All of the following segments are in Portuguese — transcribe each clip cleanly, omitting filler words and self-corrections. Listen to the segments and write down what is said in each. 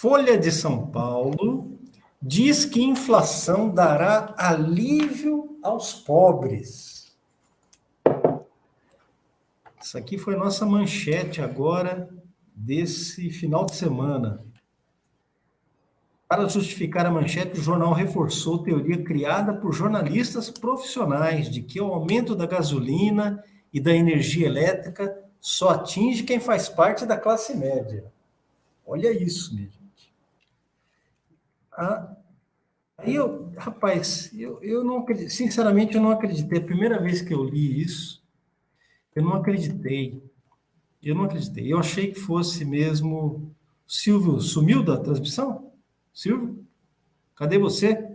Folha de São Paulo diz que inflação dará alívio aos pobres. Isso aqui foi nossa manchete agora desse final de semana. Para justificar a manchete, o jornal reforçou teoria criada por jornalistas profissionais de que o aumento da gasolina e da energia elétrica só atinge quem faz parte da classe média. Olha isso, minha gente. Aí eu não acredito, sinceramente, eu não acreditei. A primeira vez que eu li isso, eu não acreditei. Eu achei que fosse mesmo. Silvio sumiu da transmissão? Silvio? Cadê você?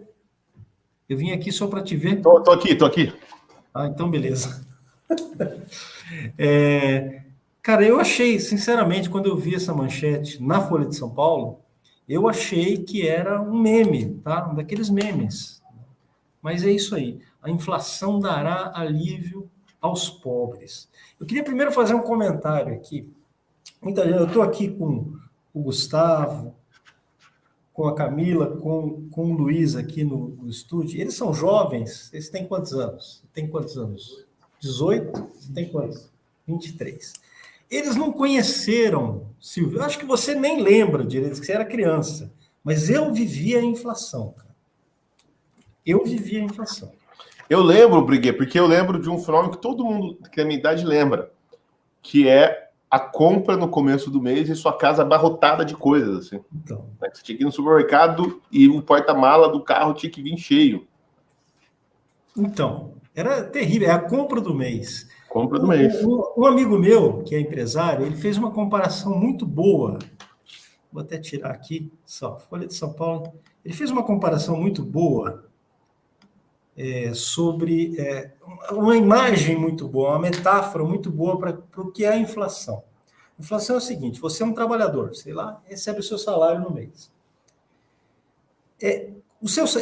Eu vim aqui só para te ver. Tô aqui. Ah, então beleza. Cara, eu achei, sinceramente, quando eu vi essa manchete na Folha de São Paulo, eu achei que era um meme, tá? Um daqueles memes. Mas é isso aí. A inflação dará alívio aos pobres. Eu queria primeiro fazer um comentário aqui. Eu estou aqui com o Gustavo, com a Camila, com o Luiz aqui no estúdio. Eles são jovens. Eles têm quantos anos? 18? Você tem quantos? 23. Eles não conheceram, Silvio. Eu acho que você nem lembra direito, que você era criança. Mas eu vivia a inflação, cara. Eu vivia a inflação. Eu lembro, Briguet, porque eu lembro de um fenômeno que todo mundo que tem a minha idade lembra, que é a compra no começo do mês e sua casa abarrotada de coisas, assim. Então. Você tinha que ir no supermercado e o porta-mala do carro tinha que vir cheio. Então, era terrível. É a compra do mês. Compra do mês. Um amigo meu, que é empresário, ele fez uma comparação muito boa. Vou até tirar aqui, só, Folha de São Paulo. Ele fez uma comparação muito boa sobre uma imagem muito boa, uma metáfora muito boa para o que é a inflação. A inflação é o seguinte: você é um trabalhador, sei lá, recebe o seu salário no mês.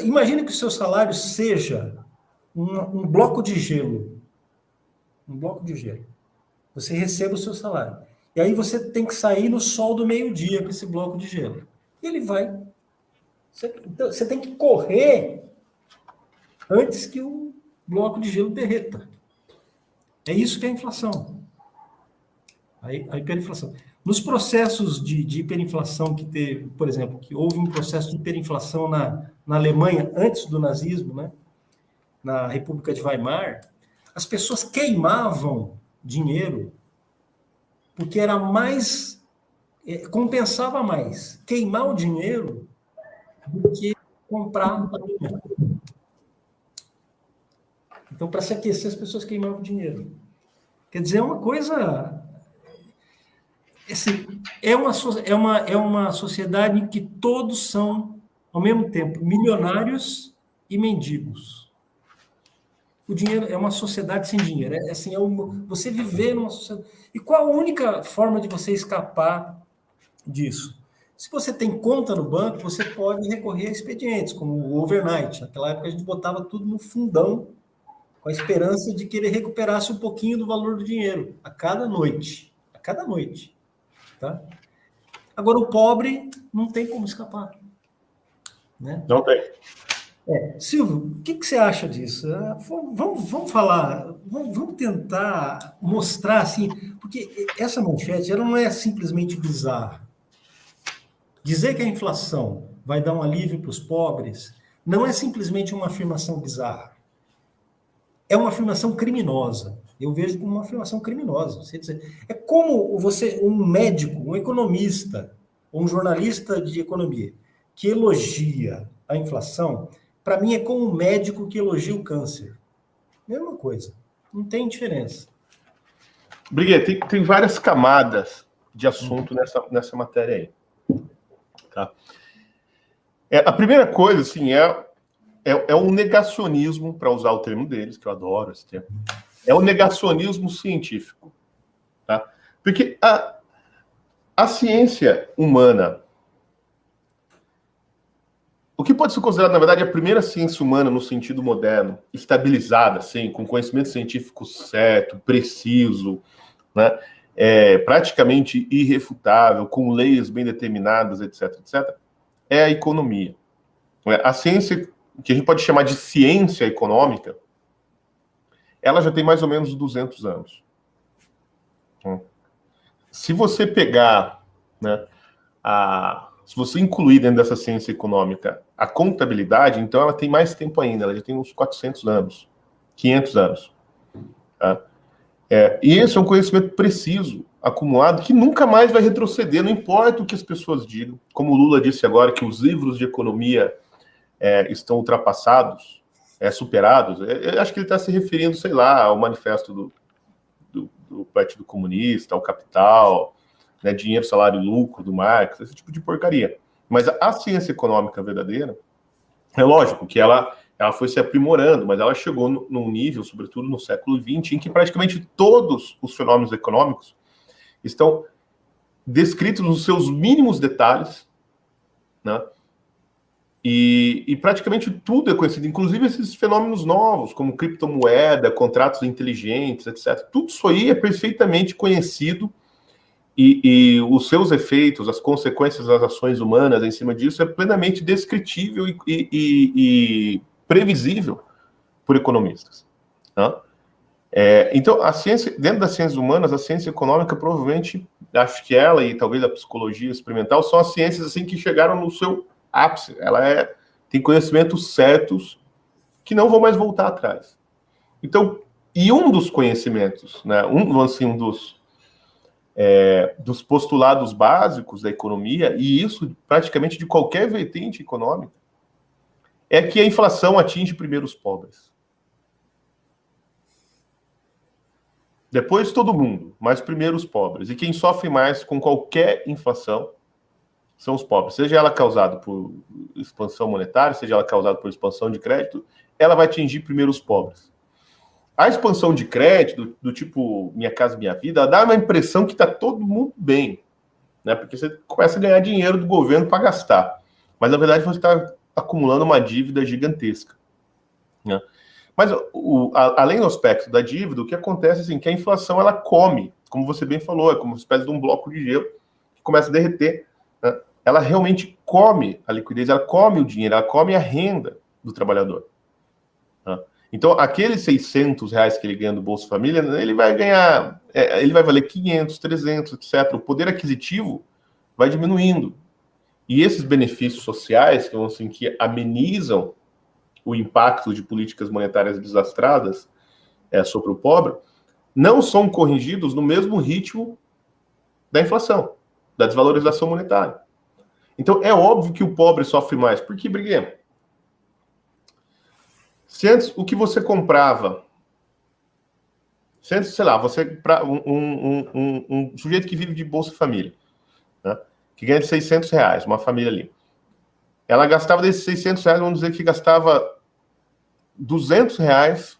Imagine que o seu salário seja um bloco de gelo. Um bloco de gelo. Você recebe o seu salário. E aí você tem que sair no sol do meio-dia com esse bloco de gelo. E ele vai. Você tem que correr antes que o bloco de gelo derreta. É isso que é a inflação. A hiperinflação. Nos processos de hiperinflação que teve, por exemplo, que houve um processo de hiperinflação na Alemanha antes do nazismo, né? Na República de Weimar, as pessoas queimavam dinheiro porque era mais, compensava mais queimar o dinheiro do que comprar alimento. Então, para se aquecer, as pessoas queimavam dinheiro. Quer dizer, é uma coisa... Assim, é uma sociedade em que todos são, ao mesmo tempo, milionários e mendigos. O dinheiro é uma sociedade sem dinheiro. Você viver numa sociedade... E qual a única forma de você escapar disso? Se você tem conta no banco, você pode recorrer a expedientes, como o overnight. Naquela época, a gente botava tudo no fundão, com a esperança de que ele recuperasse um pouquinho do valor do dinheiro, a cada noite. A cada noite. Tá? Agora, o pobre não tem como escapar. Né? Não tem. Silvio, o que você acha disso? Vamos falar, vamos tentar mostrar assim, porque essa manchete ela não é simplesmente bizarra. Dizer que a inflação vai dar um alívio para os pobres não é simplesmente uma afirmação bizarra. É uma afirmação criminosa. Eu vejo como uma afirmação criminosa. É como um médico, um economista, ou um jornalista de economia que elogia a inflação, para mim é como um médico que elogia o câncer. Mesma coisa. Não tem diferença. Briguet, tem várias camadas de assunto nessa matéria aí. Tá? A primeira coisa, assim, é um negacionismo, para usar o termo deles, que eu adoro esse termo. É o negacionismo científico. Tá? Porque a ciência humana, o que pode ser considerado, na verdade, a primeira ciência humana no sentido moderno, estabilizada, assim, com conhecimento científico certo, preciso, né? praticamente irrefutável, com leis bem determinadas, etc., etc., é a economia. A ciência, que a gente pode chamar de ciência econômica, ela já tem mais ou menos 200 anos. Se você pegar, né, se você incluir dentro dessa ciência econômica a contabilidade, então ela tem mais tempo ainda, ela já tem uns 400 anos, 500 anos. Tá? E esse é um conhecimento preciso, acumulado, que nunca mais vai retroceder, não importa o que as pessoas digam. Como o Lula disse agora, que os livros de economia estão ultrapassados, superados, eu acho que ele está se referindo, sei lá, ao manifesto do Partido Comunista, ao Capital, né, dinheiro, salário e lucro do Marx, esse tipo de porcaria. Mas a ciência econômica verdadeira, é lógico que ela foi se aprimorando, mas ela chegou num nível, sobretudo no século XX, em que praticamente todos os fenômenos econômicos estão descritos nos seus mínimos detalhes, né? E praticamente tudo é conhecido, inclusive esses fenômenos novos, como criptomoeda, contratos inteligentes, etc. Tudo isso aí é perfeitamente conhecido e os seus efeitos, as consequências das ações humanas em cima disso é plenamente descritível e previsível por economistas. Né? Então, a ciência, dentro das ciências humanas, a ciência econômica provavelmente, acho que ela e talvez a psicologia experimental são as ciências assim que chegaram no seu ápice. Ela tem conhecimentos certos que não vão mais voltar atrás. Então, e um dos conhecimentos, né, dos postulados básicos da economia, e isso praticamente de qualquer vertente econômica, é que a inflação atinge primeiro os pobres. Depois todo mundo, mas primeiro os pobres. E quem sofre mais com qualquer inflação são os pobres. Seja ela causada por expansão monetária, seja ela causada por expansão de crédito, ela vai atingir primeiro os pobres. A expansão de crédito, do tipo Minha Casa Minha Vida, ela dá uma impressão que está todo mundo bem, né? Porque você começa a ganhar dinheiro do governo para gastar. Mas, na verdade, você está acumulando uma dívida gigantesca. Né? Mas, além do aspecto da dívida, o que acontece é assim, que a inflação ela come, como você bem falou, é como uma espécie de um bloco de gelo que começa a derreter. Né? Ela realmente come a liquidez, ela come o dinheiro, ela come a renda do trabalhador. Né? Então, aqueles R$600 que ele ganha do Bolsa Família, ele vai ganhar, ele vai valer 500, 300, etc. O poder aquisitivo vai diminuindo. E esses benefícios sociais, que amenizam o impacto de políticas monetárias desastradas sobre o pobre, não são corrigidos no mesmo ritmo da inflação, da desvalorização monetária. Então, é óbvio que o pobre sofre mais. Por que, Briguinha? Se antes o que você comprava, se antes, sei lá, você um sujeito que vive de Bolsa Família, né, que ganha de R$600, uma família ali, ela gastava desses R$600, vamos dizer que gastava R$200,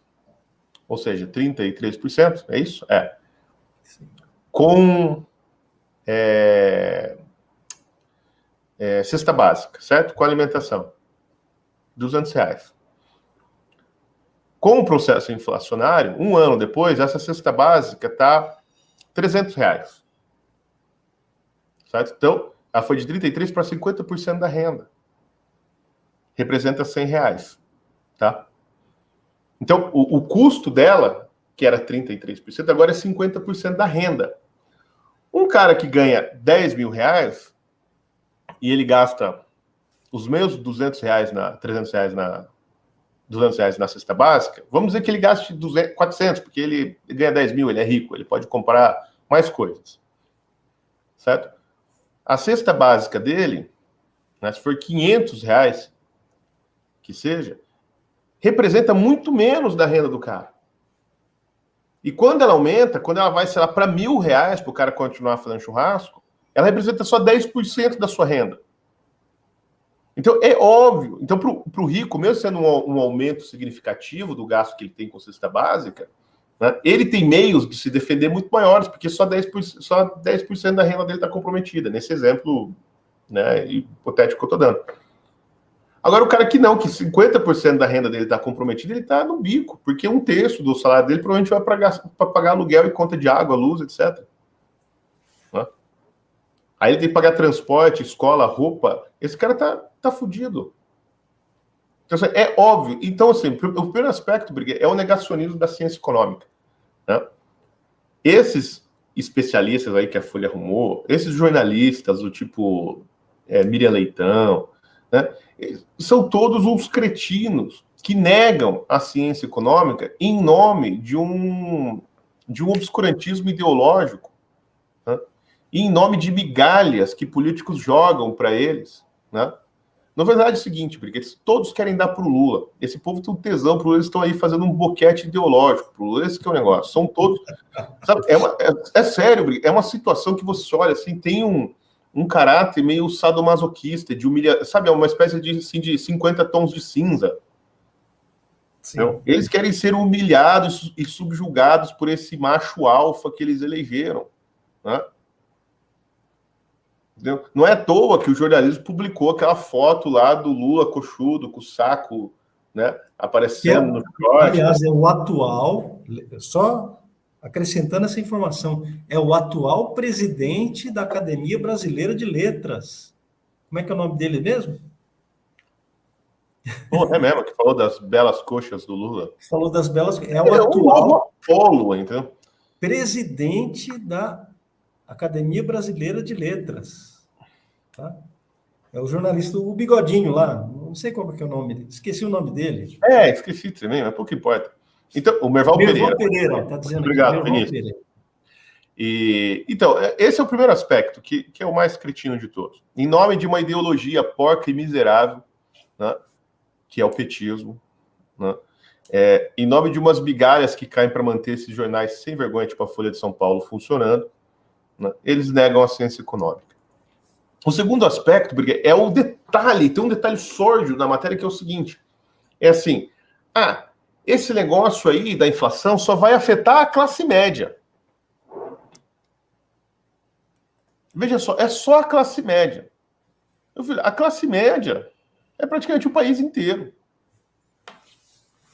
ou seja, 33%, é isso? Com cesta básica, certo? Com alimentação. R$200. Com o processo inflacionário, um ano depois, essa cesta básica está R$300. Certo? Então, ela foi de 33% para 50% da renda. Representa R$100. Tá? Então, o custo dela, que era 33%, agora é 50% da renda. Um cara que ganha R$10.000 e ele gasta os mesmos R$200, R$300 R$200 na cesta básica, vamos dizer que ele gaste 400, porque ele ganha 10 mil, ele é rico, ele pode comprar mais coisas. Certo? A cesta básica dele, né, se for R$500, que seja, representa muito menos da renda do cara. E quando ela aumenta, quando ela vai, sei lá, para R$1.000 para o cara continuar fazendo churrasco, ela representa só 10% da sua renda. Então, é óbvio. Então, para o rico, mesmo sendo um aumento significativo do gasto que ele tem com cesta básica, né, ele tem meios de se defender muito maiores, porque só 10% da renda dele está comprometida, nesse exemplo, né, hipotético que eu estou dando. Agora, o cara que 50% da renda dele está comprometida, ele está no bico, porque 1/3 do salário dele provavelmente vai para pagar aluguel e conta de água, luz, etc. Aí ele tem que pagar transporte, escola, roupa. Esse cara tá fudido. Então, assim, é óbvio. Então, assim, o primeiro aspecto, Briguet, é o negacionismo da ciência econômica, né? Esses especialistas aí que a Folha arrumou, esses jornalistas do tipo Miriam Leitão, né, são todos uns cretinos que negam a ciência econômica em nome de um obscurantismo ideológico, né, e em nome de migalhas que políticos jogam para eles, né? Na verdade é o seguinte, porque eles todos querem dar pro Lula. Esse povo tem um tesão pro Lula, eles estão aí fazendo um boquete ideológico pro Lula. Esse que é o negócio. São todos... Sabe, é sério, é uma situação que você olha, assim, tem um caráter meio sadomasoquista, de humilhação, sabe? É uma espécie de, assim, de 50 tons de cinza. Eles querem ser humilhados e subjugados por esse macho alfa que eles elegeram, né? Entendeu? Não é à toa que o jornalismo publicou aquela foto lá do Lula coxudo, com o saco, né, aparecendo no short. Aliás, é o atual, só acrescentando essa informação, é o atual presidente da Academia Brasileira de Letras. Como é que é o nome dele mesmo? Pô, é mesmo, que falou das belas coxas do Lula. Falou das belas... É o atual Apolo, então. Presidente da Academia Brasileira de Letras. Tá? É o jornalista, o Bigodinho lá, não sei qual é o nome dele, esqueci o nome dele. Esqueci também, mas pouco importa. Então, o Merval Pereira. Tá dizendo obrigado, aqui, Merval Pereira. Então, esse é o primeiro aspecto, que é o mais cretino de todos. Em nome de uma ideologia porca e miserável, né, que é o petismo, né, em nome de umas migalhas que caem para manter esses jornais sem vergonha, tipo a Folha de São Paulo, funcionando, né, eles negam a ciência econômica. O segundo aspecto, porque é o detalhe, tem um detalhe sórdido na matéria que é o seguinte, é assim, esse negócio aí da inflação só vai afetar a classe média. Veja só, é só a classe média. A classe média é praticamente o país inteiro.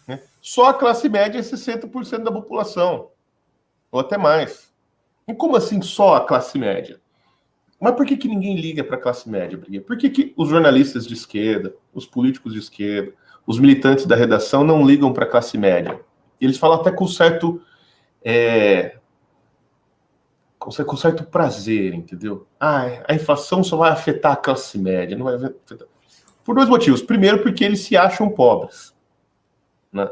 Né? Só a classe média é 60% da população, ou até mais. E como assim só a classe média? Mas por que ninguém liga para a classe média? Por que os jornalistas de esquerda, os políticos de esquerda, os militantes da redação não ligam para a classe média? Eles falam até com certo prazer, entendeu? A inflação só vai afetar a classe média, não vai afetar. Por dois motivos. Primeiro, porque eles se acham pobres, né?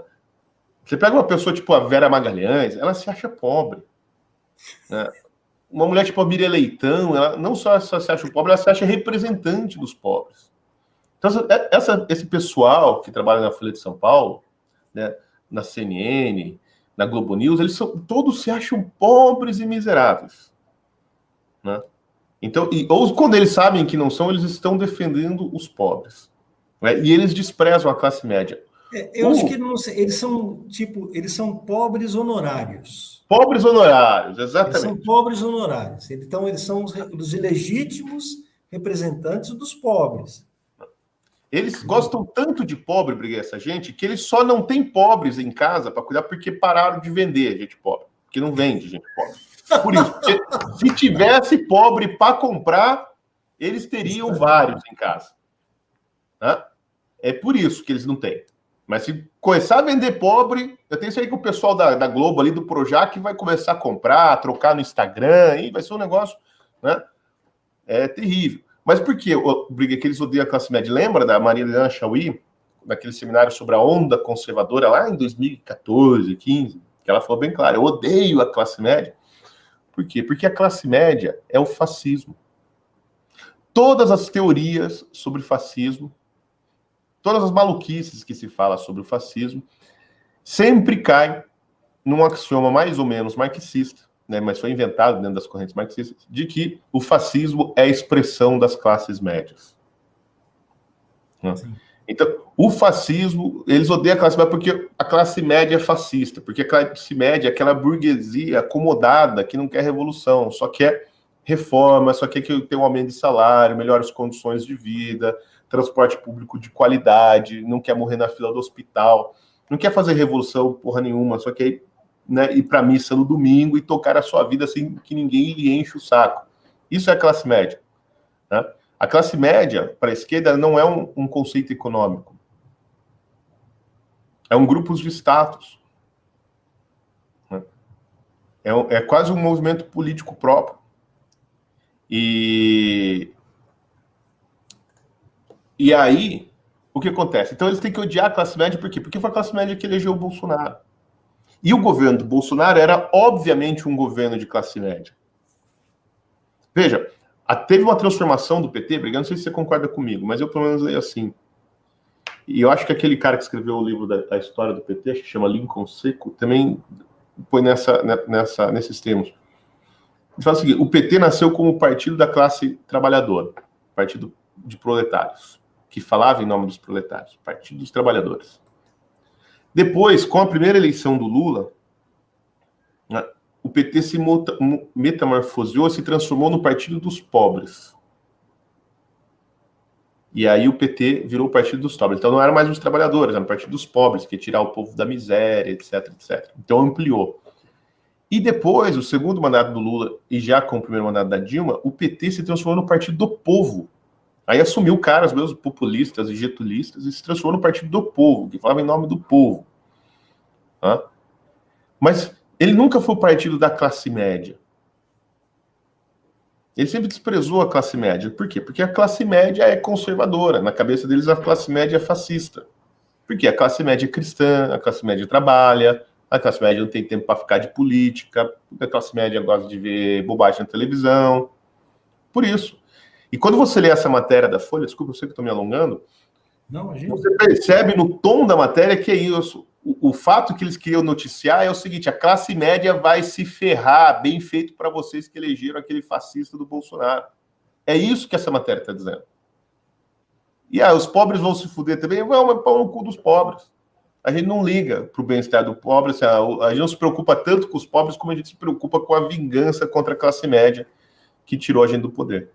Você pega uma pessoa tipo a Vera Magalhães, ela se acha pobre, né? Uma mulher tipo a Miriam Leitão, ela não só se acha pobre, ela se acha representante dos pobres. Então, esse pessoal que trabalha na Folha de São Paulo, né, na CNN, na Globo News, todos se acham pobres e miseráveis, né? Então, ou quando eles sabem que não são, eles estão defendendo os pobres, né? E eles desprezam a classe média. Eu acho que eles são pobres honorários. Pobres honorários, exatamente. Eles são pobres honorários. Então, eles são os ilegítimos representantes dos pobres. Eles gostam tanto de pobre, Briguet, essa gente, que eles só não têm pobres em casa para cuidar porque pararam de vender gente pobre. Porque não vende gente pobre. Por isso, se tivesse pobre para comprar, eles teriam vários em casa. Né? É por isso que eles não têm. Mas se começar a vender pobre, eu tenho certeza que o pessoal da Globo ali, do Projac, vai começar a comprar, trocar no Instagram, e vai ser um negócio, né? É terrível. Mas por que, Briga, que eles odeiam a classe média? Lembra da Maria Helena Chauí, naquele seminário sobre a onda conservadora, lá em 2014, 15, que ela falou bem claro, eu odeio a classe média. Por quê? Porque a classe média é o fascismo. Todas as teorias sobre fascismo, todas as maluquices que se fala sobre o fascismo, sempre caem num axioma mais ou menos marxista, né, mas foi inventado dentro das correntes marxistas, de que o fascismo é a expressão das classes médias. Né? Então, o fascismo, eles odeiam a classe média porque a classe média é fascista, porque a classe média é aquela burguesia acomodada que não quer revolução, só quer reforma, só quer que tenha um aumento de salário, melhores condições de vida, transporte público de qualidade, não quer morrer na fila do hospital, não quer fazer revolução porra nenhuma, só quer, né, ir para a missa no domingo e tocar a sua vida assim que ninguém lhe enche o saco. Isso é a classe média. Né? A classe média, para a esquerda, não é um conceito econômico. É um grupo de status. Né? É quase um movimento político próprio. E aí, o que acontece? Então, eles têm que odiar a classe média, por quê? Porque foi a classe média que elegeu o Bolsonaro. E o governo do Bolsonaro era, obviamente, um governo de classe média. Veja, teve uma transformação do PT, não sei se você concorda comigo, mas eu pelo menos leio assim. E eu acho que aquele cara que escreveu o livro da história do PT, acho que chama Lincoln Seco, também põe nesses termos. Ele fala o seguinte: o PT nasceu como partido da classe trabalhadora, partido de proletários, que falava em nome dos proletários, partido dos trabalhadores. Depois, com a primeira eleição do Lula, né, o PT se metamorfoseou, se transformou no partido dos pobres. E aí o PT virou o partido dos pobres. Então não era mais os trabalhadores, era o partido dos pobres, que ia tirar o povo da miséria, etc, etc. Então ampliou. E depois, o segundo mandato do Lula, e já com o primeiro mandato da Dilma, o PT se transformou no partido do povo. Aí assumiu caras mesmo populistas e getulistas e se transformou no partido do povo, que falava em nome do povo. Tá? Mas ele nunca foi o partido da classe média. Ele sempre desprezou a classe média. Por quê? Porque a classe média é conservadora. Na cabeça deles, a classe média é fascista. Porque a classe média é cristã, a classe média trabalha, a classe média não tem tempo para ficar de política, a classe média gosta de ver bobagem na televisão. Por isso. E quando você lê essa matéria da Folha, desculpa, eu sei que estou me alongando, não, você percebe no tom da matéria que é isso. O fato que eles queriam noticiar é o seguinte: a classe média vai se ferrar, bem feito para vocês que elegeram aquele fascista do Bolsonaro. É isso que essa matéria está dizendo. E os pobres vão se fuder também, vão pôr no cu dos pobres. A gente não liga para o bem-estar do pobre, assim, a gente não se preocupa tanto com os pobres como a gente se preocupa com a vingança contra a classe média que tirou a gente do poder.